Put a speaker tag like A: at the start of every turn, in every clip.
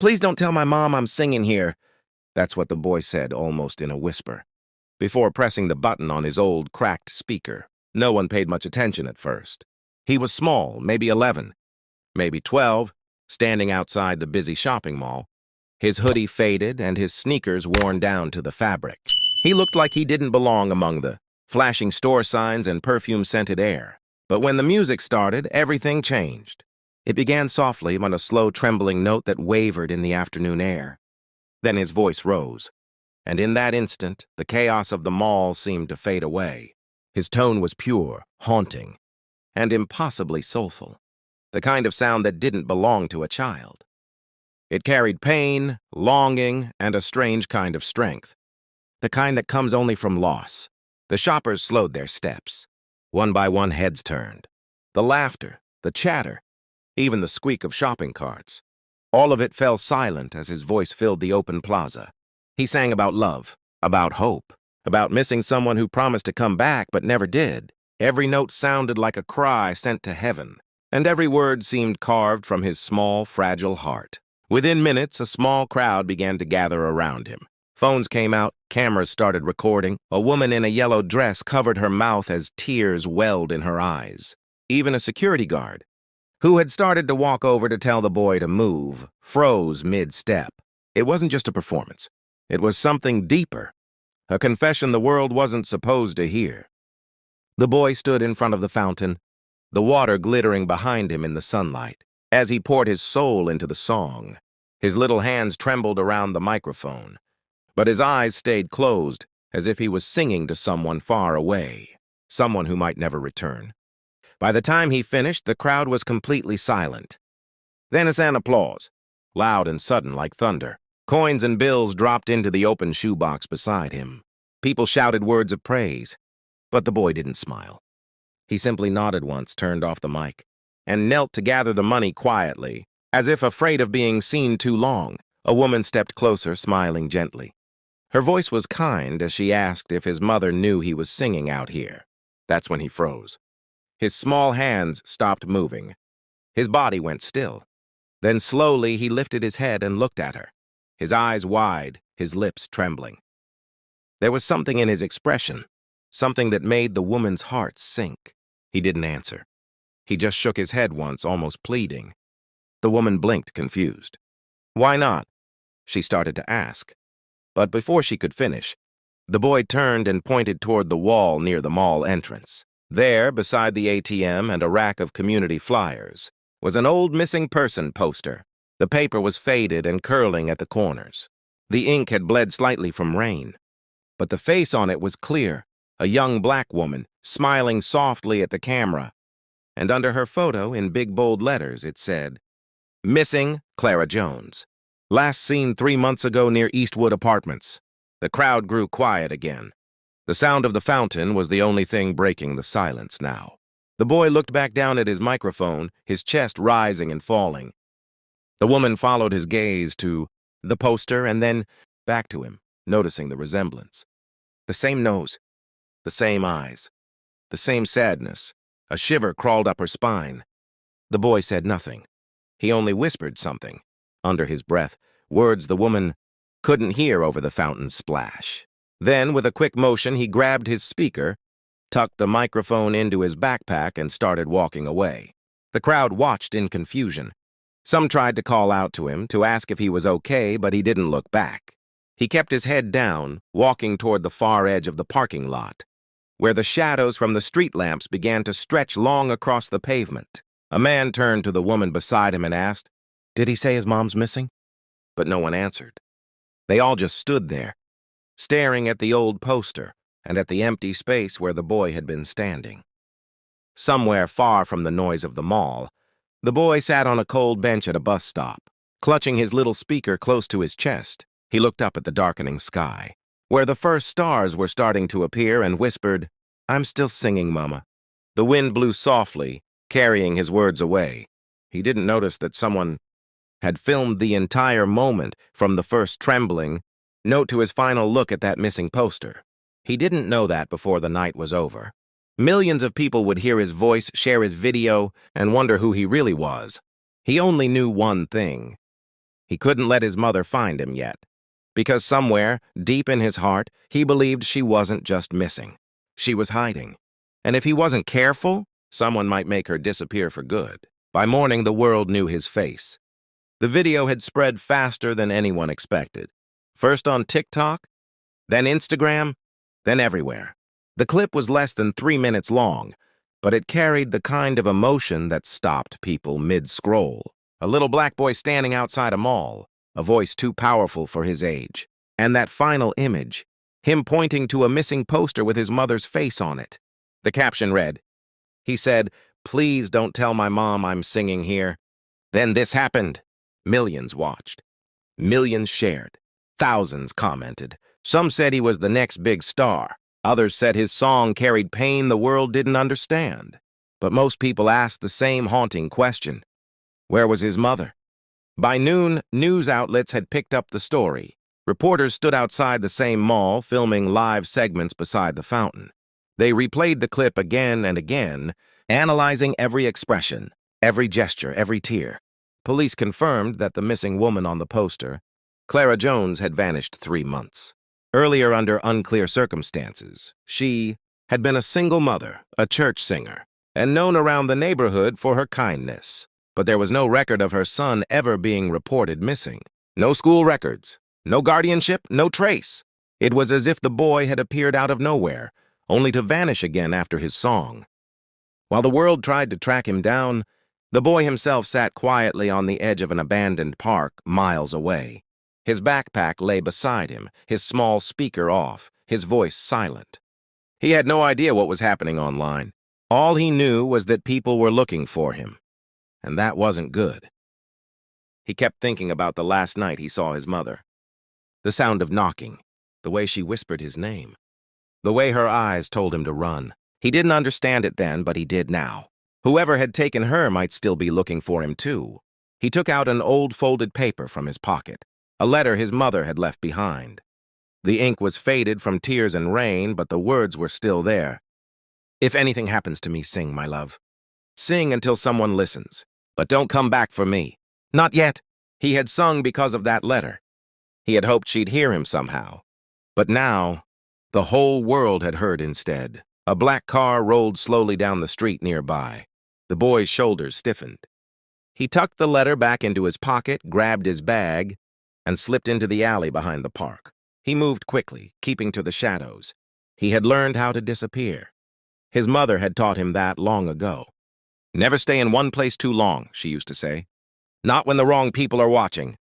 A: Please don't tell my mom I'm singing here. That's what the boy said, almost in a whisper, before pressing the button on his old, cracked speaker. No one paid much attention at first. He was small, maybe 11, maybe 12, standing outside the busy shopping mall, his hoodie faded and his sneakers worn down to the fabric. He looked like he didn't belong among the flashing store signs and perfume-scented air. But when the music started, everything changed. It began softly on a slow, trembling note that wavered in the afternoon air. Then his voice rose, and in that instant, the chaos of the mall seemed to fade away. His tone was pure, haunting, and impossibly soulful, the kind of sound that didn't belong to a child. It carried pain, longing, and a strange kind of strength, the kind that comes only from loss. The shoppers slowed their steps. One by one, heads turned. The laughter, the chatter, even the squeak of shopping carts. All of it fell silent as his voice filled the open plaza. He sang about love, about hope, about missing someone who promised to come back but never did. Every note sounded like a cry sent to heaven, and every word seemed carved from his small, fragile heart. Within minutes, a small crowd began to gather around him. Phones came out, cameras started recording. A woman in a yellow dress covered her mouth as tears welled in her eyes. Even a security guard, who had started to walk over to tell the boy to move, froze mid-step. It wasn't just a performance. It was something deeper, a confession the world wasn't supposed to hear. The boy stood in front of the fountain, the water glittering behind him in the sunlight. As he poured his soul into the song, his little hands trembled around the microphone, but his eyes stayed closed as if he was singing to someone far away, someone who might never return. By the time he finished, the crowd was completely silent. Then an applause, loud and sudden like thunder. Coins and bills dropped into the open shoebox beside him. People shouted words of praise, but the boy didn't smile. He simply nodded once, turned off the mic, and knelt to gather the money quietly, as if afraid of being seen too long. A woman stepped closer, smiling gently. Her voice was kind as she asked if his mother knew he was singing out here. That's when he froze. His small hands stopped moving. His body went still. Then slowly he lifted his head and looked at her, his eyes wide, his lips trembling. There was something in his expression, something that made the woman's heart sink. He didn't answer. He just shook his head once, almost pleading. The woman blinked, confused. "Why not?" she started to ask. But before she could finish, the boy turned and pointed toward the wall near the mall entrance. There, beside the ATM and a rack of community flyers, was an old missing person poster. The paper was faded and curling at the corners. The ink had bled slightly from rain, but the face on it was clear, a young black woman, smiling softly at the camera. And under her photo, in big bold letters, it said, "Missing Clara Jones. Last seen 3 months ago near Eastwood Apartments." The crowd grew quiet again. The sound of the fountain was the only thing breaking the silence now. The boy looked back down at his microphone, his chest rising and falling. The woman followed his gaze to the poster and then back to him, noticing the resemblance. The same nose, the same eyes, the same sadness. A shiver crawled up her spine. The boy said nothing. He only whispered something, under his breath, words the woman couldn't hear over the fountain's splash. Then, with a quick motion, he grabbed his speaker, tucked the microphone into his backpack, and started walking away. The crowd watched in confusion. Some tried to call out to him, to ask if he was okay, but he didn't look back. He kept his head down, walking toward the far edge of the parking lot, where the shadows from the street lamps began to stretch long across the pavement. A man turned to the woman beside him and asked, "Did he say his mom's missing?" But no one answered. They all just stood there, staring at the old poster and at the empty space where the boy had been standing. Somewhere far from the noise of the mall, the boy sat on a cold bench at a bus stop. Clutching his little speaker close to his chest, he looked up at the darkening sky, where the first stars were starting to appear, and whispered, "I'm still singing, Mama." The wind blew softly, carrying his words away. He didn't notice that someone had filmed the entire moment, from the first trembling note to his final look at that missing poster. He didn't know that before the night was over. Millions of people would hear his voice, share his video, and wonder who he really was. He only knew one thing. He couldn't let his mother find him yet, because somewhere, deep in his heart, he believed she wasn't just missing. She was hiding. And if he wasn't careful, someone might make her disappear for good. By morning, the world knew his face. The video had spread faster than anyone expected. First on TikTok, then Instagram, then everywhere. The clip was less than 3 minutes long, but it carried the kind of emotion that stopped people mid-scroll. A little black boy standing outside a mall, a voice too powerful for his age. And that final image, him pointing to a missing poster with his mother's face on it. The caption read, he said, "Please don't tell my mom I'm singing here." Then this happened. Millions watched. Millions shared. Thousands commented. Some said he was the next big star. Others said his song carried pain the world didn't understand. But most people asked the same haunting question. Where was his mother? By noon, news outlets had picked up the story. Reporters stood outside the same mall, filming live segments beside the fountain. They replayed the clip again and again, analyzing every expression, every gesture, every tear. Police confirmed that the missing woman on the poster, Clara Jones, had vanished 3 months. Earlier, under unclear circumstances, she had been a single mother, a church singer, and known around the neighborhood for her kindness. But there was no record of her son ever being reported missing. No school records, no guardianship, no trace. It was as if the boy had appeared out of nowhere, only to vanish again after his song. While the world tried to track him down, the boy himself sat quietly on the edge of an abandoned park miles away. His backpack lay beside him, his small speaker off, his voice silent. He had no idea what was happening online. All he knew was that people were looking for him. And that wasn't good. He kept thinking about the last night he saw his mother. The sound of knocking, the way she whispered his name, the way her eyes told him to run. He didn't understand it then, but he did now. Whoever had taken her might still be looking for him too. He took out an old folded paper from his pocket, a letter his mother had left behind. The ink was faded from tears and rain, but the words were still there. If anything happens to me, sing, my love. Sing until someone listens. But don't come back for me. Not yet. He had sung because of that letter. He had hoped she'd hear him somehow. But now, the whole world had heard instead. A black car rolled slowly down the street nearby. The boy's shoulders stiffened. He tucked the letter back into his pocket, grabbed his bag, and slipped into the alley behind the park. He moved quickly, keeping to the shadows. He had learned how to disappear. His mother had taught him that long ago. Never stay in one place too long, she used to say. Not when the wrong people are watching.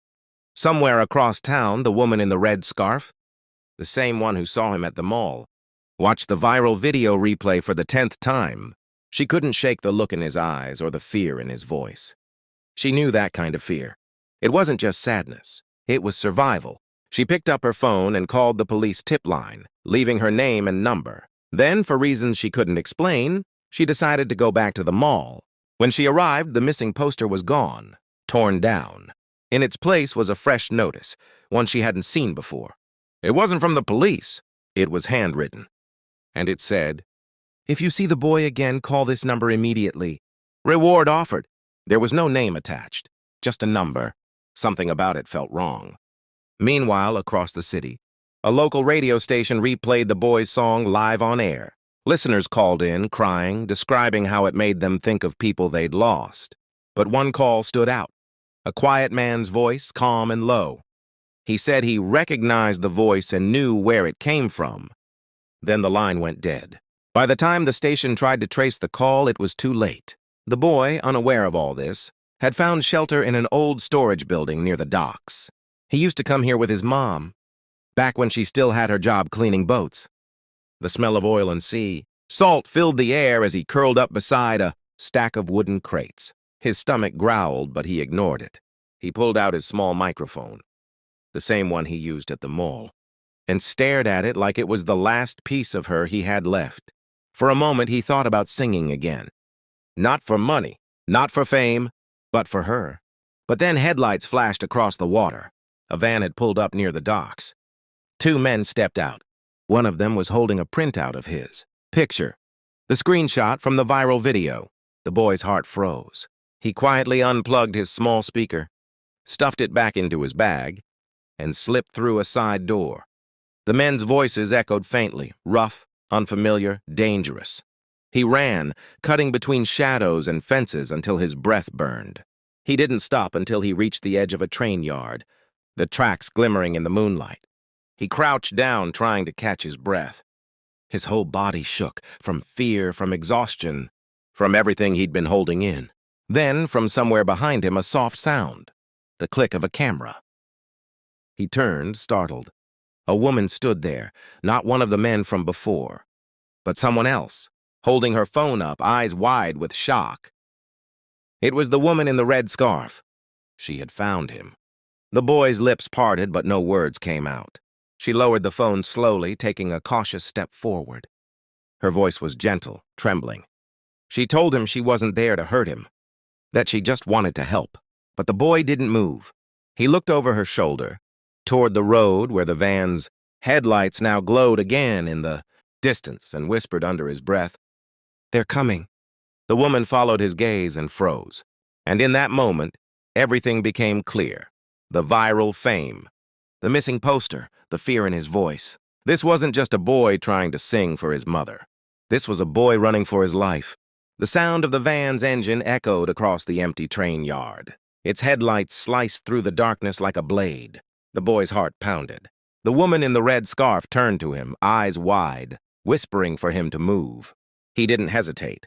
A: Somewhere across town, the woman in the red scarf, the same one who saw him at the mall, watched the viral video replay for the 10th time. She couldn't shake the look in his eyes or the fear in his voice. She knew that kind of fear. It wasn't just sadness. It was survival. She picked up her phone and called the police tip line, leaving her name and number. Then, for reasons she couldn't explain, she decided to go back to the mall. When she arrived, the missing poster was gone, torn down. In its place was a fresh notice, one she hadn't seen before. It wasn't from the police. It was handwritten. And it said, "If you see the boy again, call this number immediately. Reward offered." There was no name attached, just a number. Something about it felt wrong. Meanwhile, across the city, a local radio station replayed the boy's song live on air. Listeners called in, crying, describing how it made them think of people they'd lost. But one call stood out. A quiet man's voice, calm and low. He said he recognized the voice and knew where it came from. Then the line went dead. By the time the station tried to trace the call, it was too late. The boy, unaware of all this, had found shelter in an old storage building near the docks. He used to come here with his mom, back when she still had her job cleaning boats. The smell of oil and sea, salt filled the air as he curled up beside a stack of wooden crates. His stomach growled, but he ignored it. He pulled out his small microphone, the same one he used at the mall, and stared at it like it was the last piece of her he had left. For a moment, he thought about singing again. Not for money, not for fame, but for her. But then headlights flashed across the water. A van had pulled up near the docks. 2 men stepped out. One of them was holding a printout of his picture, the screenshot from the viral video. The boy's heart froze. He quietly unplugged his small speaker, stuffed it back into his bag, and slipped through a side door. The men's voices echoed faintly, rough, unfamiliar, dangerous. He ran, cutting between shadows and fences until his breath burned. He didn't stop until he reached the edge of a train yard, the tracks glimmering in the moonlight. He crouched down, trying to catch his breath. His whole body shook, from fear, from exhaustion, from everything he'd been holding in. Then, from somewhere behind him, a soft sound, the click of a camera. He turned, startled. A woman stood there, not one of the men from before, but someone else, holding her phone up, eyes wide with shock. It was the woman in the red scarf. She had found him. The boy's lips parted, but no words came out. She lowered the phone slowly, taking a cautious step forward. Her voice was gentle, trembling. She told him she wasn't there to hurt him, that she just wanted to help. But the boy didn't move. He looked over her shoulder, toward the road where the van's headlights now glowed again in the distance, and whispered under his breath, "They're coming." The woman followed his gaze and froze. And in that moment, everything became clear. The viral fame, the missing poster, the fear in his voice. This wasn't just a boy trying to sing for his mother. This was a boy running for his life. The sound of the van's engine echoed across the empty train yard. Its headlights sliced through the darkness like a blade. The boy's heart pounded. The woman in the red scarf turned to him, eyes wide, whispering for him to move. He didn't hesitate.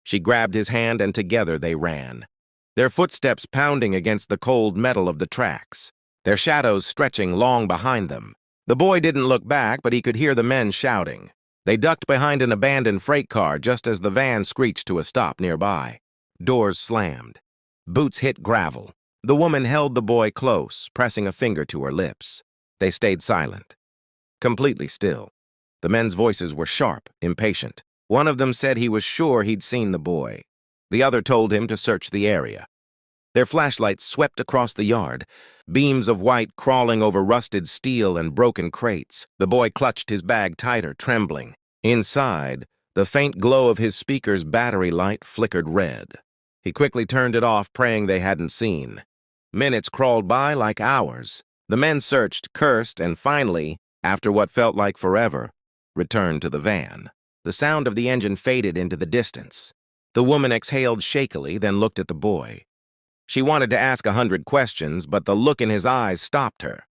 A: She grabbed his hand, and together they ran, their footsteps pounding against the cold metal of the tracks, their shadows stretching long behind them. The boy didn't look back, but he could hear the men shouting. They ducked behind an abandoned freight car just as the van screeched to a stop nearby. Doors slammed. Boots hit gravel. The woman held the boy close, pressing a finger to her lips. They stayed silent, completely still. The men's voices were sharp, impatient. One of them said he was sure he'd seen the boy. The other told him to search the area. Their flashlights swept across the yard, beams of white crawling over rusted steel and broken crates. The boy clutched his bag tighter, trembling. Inside, the faint glow of his speaker's battery light flickered red. He quickly turned it off, praying they hadn't seen. Minutes crawled by like hours. The men searched, cursed, and finally, after what felt like forever, returned to the van. The sound of the engine faded into the distance. The woman exhaled shakily, then looked at the boy. She wanted to ask 100 questions, but the look in his eyes stopped her.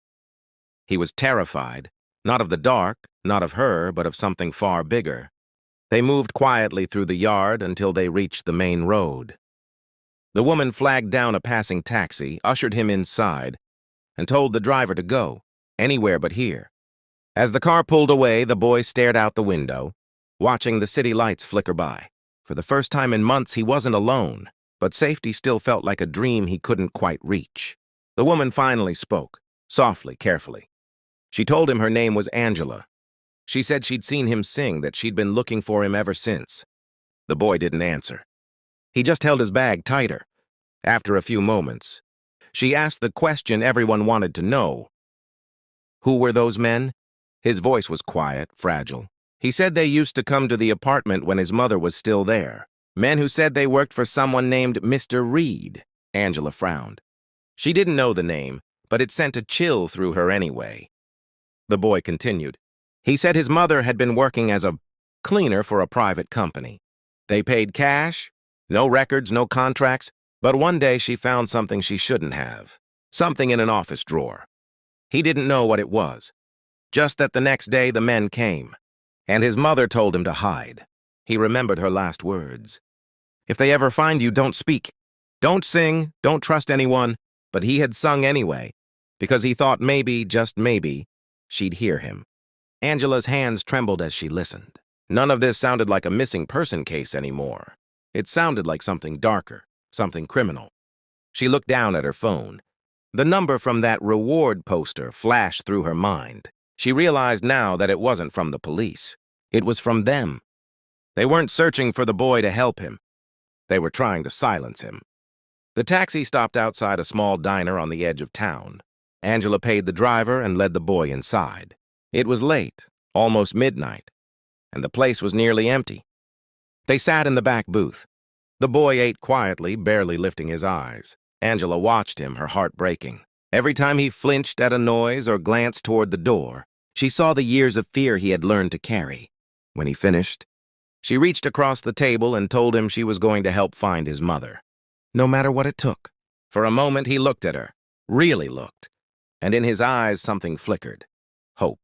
A: He was terrified, not of the dark, not of her, but of something far bigger. They moved quietly through the yard until they reached the main road. The woman flagged down a passing taxi, ushered him inside, and told the driver to go, anywhere but here. As the car pulled away, the boy stared out the window, watching the city lights flicker by. For the first time in months, he wasn't alone, but safety still felt like a dream he couldn't quite reach. The woman finally spoke, softly, carefully. She told him her name was Angela. She said she'd seen him sing, that she'd been looking for him ever since. The boy didn't answer. He just held his bag tighter. After a few moments, she asked the question everyone wanted to know. Who were those men? His voice was quiet, fragile. He said they used to come to the apartment when his mother was still there. Men who said they worked for someone named Mr. Reed. Angela frowned. She didn't know the name, but it sent a chill through her anyway. The boy continued. He said his mother had been working as a cleaner for a private company. They paid cash, no records, no contracts, but one day she found something she shouldn't have. Something in an office drawer. He didn't know what it was. Just that the next day the men came, and his mother told him to hide. He remembered her last words. If they ever find you, don't speak. Don't sing, don't trust anyone. But he had sung anyway, because he thought maybe, just maybe, she'd hear him. Angela's hands trembled as she listened. None of this sounded like a missing person case anymore. It sounded like something darker, something criminal. She looked down at her phone. The number from that reward poster flashed through her mind. She realized now that it wasn't from the police. It was from them. They weren't searching for the boy to help him. They were trying to silence him. The taxi stopped outside a small diner on the edge of town. Angela paid the driver and led the boy inside. It was late, almost midnight, and the place was nearly empty. They sat in the back booth. The boy ate quietly, barely lifting his eyes. Angela watched him, her heart breaking. Every time he flinched at a noise or glanced toward the door, she saw the years of fear he had learned to carry. When he finished, she reached across the table and told him she was going to help find his mother, no matter what it took. For a moment, he looked at her, really looked, and in his eyes something flickered. Hope.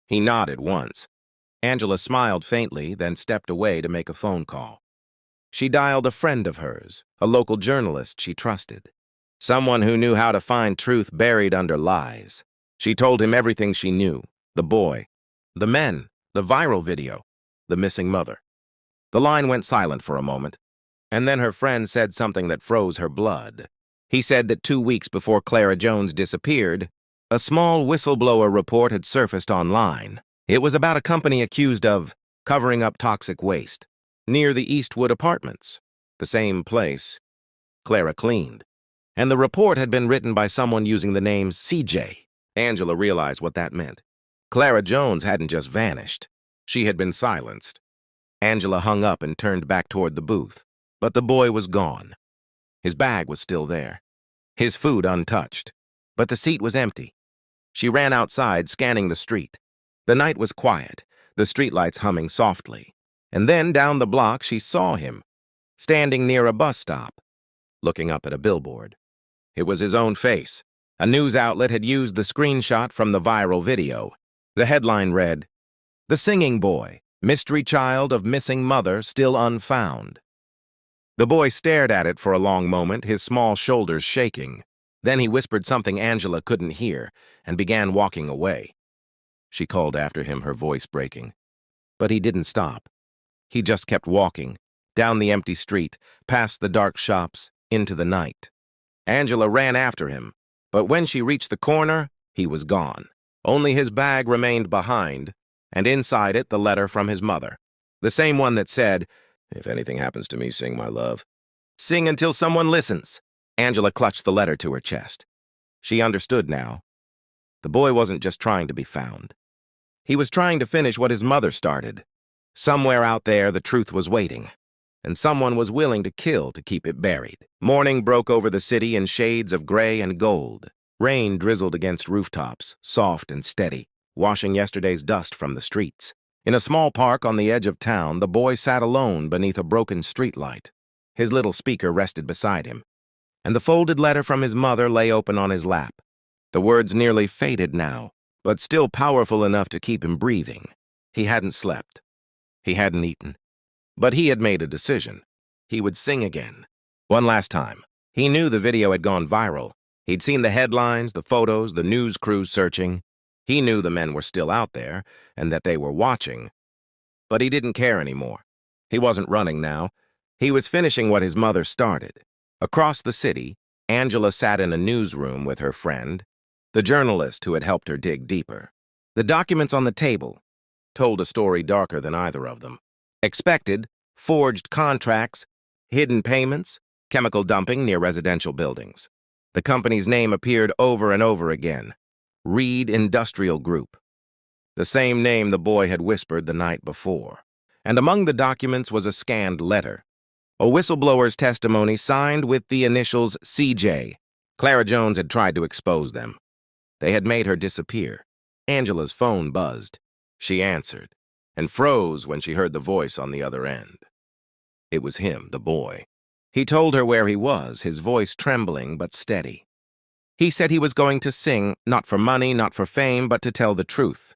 A: He nodded once. Angela smiled faintly, then stepped away to make a phone call. She dialed a friend of hers, a local journalist she trusted, someone who knew how to find truth buried under lies. She told him everything she knew, the boy, the men, the viral video, the missing mother. The line went silent for a moment, and then her friend said something that froze her blood. He said that 2 weeks before Clara Jones disappeared, a small whistleblower report had surfaced online. It was about a company accused of covering up toxic waste near the Eastwood Apartments, the same place Clara cleaned. And the report had been written by someone using the name CJ. Angela realized what that meant. Clara Jones hadn't just vanished. She had been silenced. Angela hung up and turned back toward the booth. But the boy was gone. His bag was still there, his food untouched, but the seat was empty. She ran outside, scanning the street. The night was quiet, the streetlights humming softly. And then, down the block, she saw him, standing near a bus stop, looking up at a billboard. It was his own face. A news outlet had used the screenshot from the viral video. The headline read, "The Singing Boy, Mystery Child of Missing Mother Still Unfound." The boy stared at it for a long moment, his small shoulders shaking. Then he whispered something Angela couldn't hear and began walking away. She called after him, her voice breaking. But he didn't stop. He just kept walking, down the empty street, past the dark shops, into the night. Angela ran after him, but when she reached the corner, he was gone. Only his bag remained behind, and inside it the letter from his mother. The same one that said, "If anything happens to me, sing, my love. Sing until someone listens." Angela clutched the letter to her chest. She understood now. The boy wasn't just trying to be found. He was trying to finish what his mother started. Somewhere out there, the truth was waiting, and someone was willing to kill to keep it buried. Morning broke over the city in shades of gray and gold. Rain drizzled against rooftops, soft and steady, washing yesterday's dust from the streets. In a small park on the edge of town, the boy sat alone beneath a broken streetlight. His little speaker rested beside him, and the folded letter from his mother lay open on his lap. The words nearly faded now, but still powerful enough to keep him breathing. He hadn't slept. He hadn't eaten. But he had made a decision. He would sing again. One last time. He knew the video had gone viral. He'd seen the headlines, the photos, the news crews searching. He knew the men were still out there, and that they were watching. But he didn't care anymore. He wasn't running now. He was finishing what his mother started. Across the city, Angela sat in a newsroom with her friend, the journalist who had helped her dig deeper. The documents on the table told a story darker than either of them. Expected, forged contracts, hidden payments, chemical dumping near residential buildings. The company's name appeared over and over again. Reed Industrial Group. The same name the boy had whispered the night before. And among the documents was a scanned letter. A whistleblower's testimony signed with the initials CJ. Clara Jones had tried to expose them. They had made her disappear. Angela's phone buzzed. She answered, and froze when she heard the voice on the other end. It was him, the boy. He told her where he was, his voice trembling but steady. He said he was going to sing, not for money, not for fame, but to tell the truth.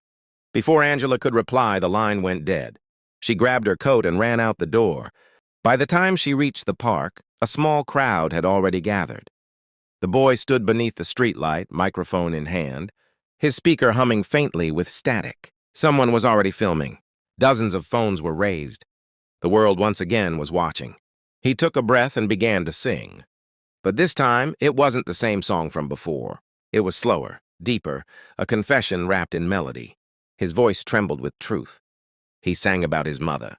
A: Before Angela could reply, the line went dead. She grabbed her coat and ran out the door. By the time she reached the park, a small crowd had already gathered. The boy stood beneath the streetlight, microphone in hand, his speaker humming faintly with static. Someone was already filming. Dozens of phones were raised. The world once again was watching. He took a breath and began to sing. But this time, it wasn't the same song from before. It was slower, deeper, a confession wrapped in melody. His voice trembled with truth. He sang about his mother.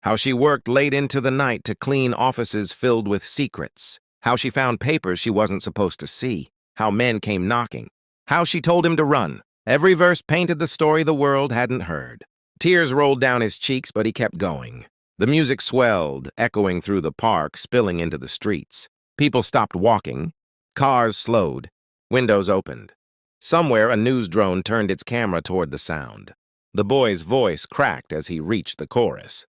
A: How she worked late into the night to clean offices filled with secrets. How she found papers she wasn't supposed to see. How men came knocking. How she told him to run. Every verse painted the story the world hadn't heard. Tears rolled down his cheeks, but he kept going. The music swelled, echoing through the park, spilling into the streets. People stopped walking, Cars slowed. Windows opened. Somewhere, a news drone turned its camera toward the sound. The boy's voice cracked as he reached the chorus.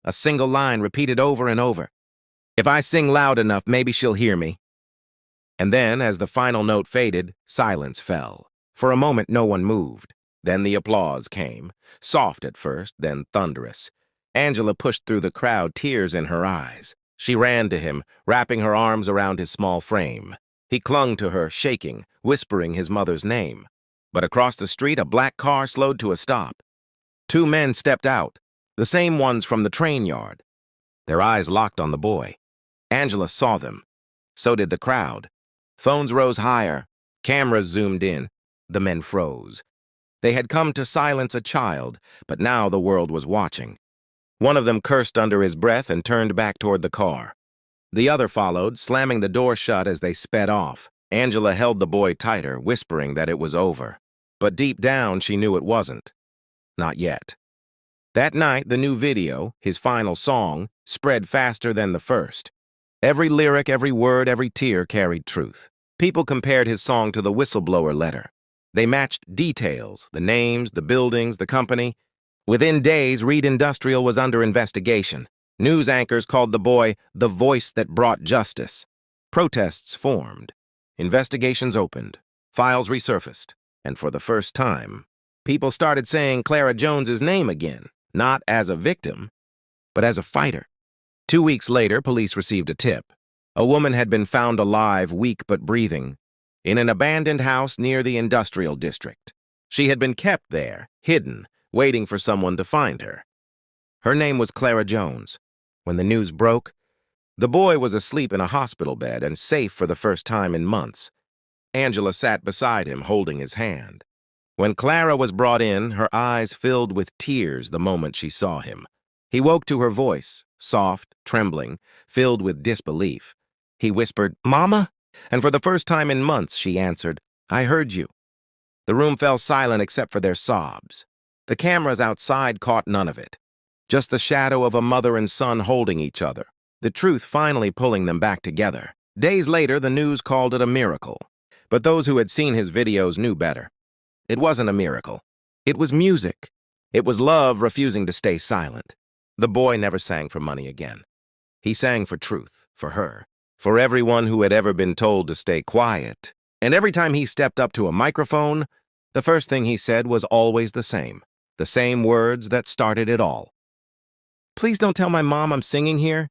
A: A single line repeated over and over. "If I sing loud enough, maybe she'll hear me." And then, as the final note faded, silence fell. For a moment, no one moved. Then the applause came, soft at first, then thunderous. Angela pushed through the crowd, tears in her eyes. She ran to him, wrapping her arms around his small frame. He clung to her, shaking, whispering his mother's name. But across the street, a black car slowed to a stop. Two men stepped out, the same ones from the train yard. Their eyes locked on the boy. Angela saw them. So did the crowd. Phones rose higher. Cameras zoomed in. The men froze. They had come to silence a child, but now the world was watching. One of them cursed under his breath and turned back toward the car. The other followed, slamming the door shut as they sped off. Angela held the boy tighter, whispering that it was over. But deep down, she knew it wasn't. Not yet. That night, the new video, his final song, spread faster than the first. Every lyric, every word, every tear carried truth. People compared his song to the whistleblower letter. They matched details, the names, the buildings, the company. Within days, Reed Industrial was under investigation. News anchors called the boy the voice that brought justice. Protests formed. Investigations opened. Files resurfaced. And for the first time, people started saying Clara Jones's name again, not as a victim, but as a fighter. 2 weeks later, police received a tip. A woman had been found alive, weak but breathing, in an abandoned house near the industrial district. She had been kept there, hidden, waiting for someone to find her. Her name was Clara Jones. When the news broke, the boy was asleep in a hospital bed and safe for the first time in months. Angela sat beside him, holding his hand. When Clara was brought in, her eyes filled with tears the moment she saw him. He woke to her voice, soft, trembling, filled with disbelief. He whispered, "Mama?" And for the first time in months, she answered, "I heard you." The room fell silent except for their sobs. The cameras outside caught none of it. Just the shadow of a mother and son holding each other, the truth finally pulling them back together. Days later, the news called it a miracle. But those who had seen his videos knew better. It wasn't a miracle. It was music. It was love refusing to stay silent. The boy never sang for money again. He sang for truth, for her, for everyone who had ever been told to stay quiet. And every time he stepped up to a microphone, the first thing he said was always the same words that started it all. "Please don't tell my mom I'm singing here."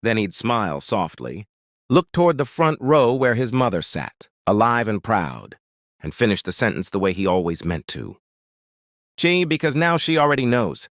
A: Then he'd smile softly, look toward the front row where his mother sat, alive and proud, and finish the sentence the way he always meant to. Because now she already knows.